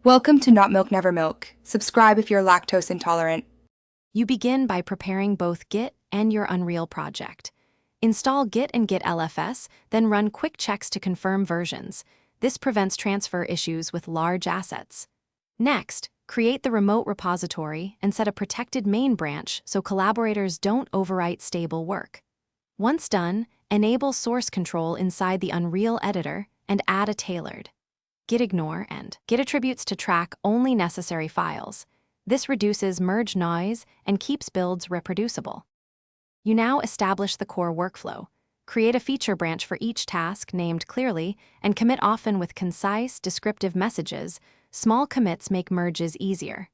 Welcome to Not Milk Never Milk. Subscribe if you're lactose intolerant. You begin by preparing both Git and your Unreal project. Install Git and Git LFS, then run quick checks to confirm versions. This prevents transfer issues with large assets. Next, create the remote repository and set a protected main branch so collaborators don't overwrite stable work. Once done, enable source control inside the Unreal editor and add a tailored Git ignore and Git attributes to track only necessary files. This reduces merge noise and keeps builds reproducible. You now establish the core workflow. Create a feature branch for each task named clearly and commit often with concise, descriptive messages. Small commits make merges easier.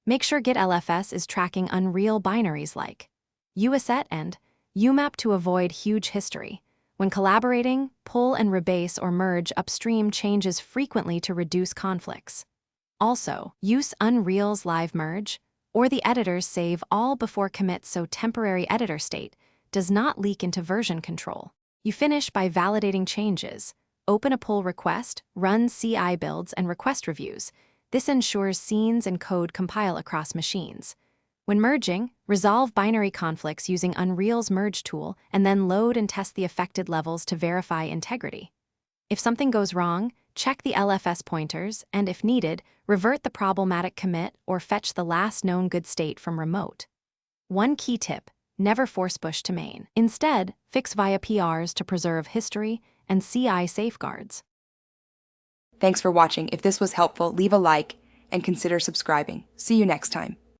Make sure Git LFS is tracking Unreal binaries like UASET and UMAP to avoid huge history. When collaborating, pull and rebase or merge upstream changes frequently to reduce conflicts. Also, use Unreal's live merge or the editor's save all before commit so temporary editor state does not leak into version control. You finish by validating changes. Open a pull request, run CI builds and request reviews. This ensures scenes and code compile across machines. When merging, resolve binary conflicts using Unreal's merge tool and then load and test the affected levels to verify integrity. If something goes wrong, check the LFS pointers and, if needed, revert the problematic commit or fetch the last known good state from remote. One key tip: never force push to main. Instead, fix via PRs to preserve history and CI safeguards. Thanks for watching. If this was helpful, leave a like and consider subscribing. See you next time.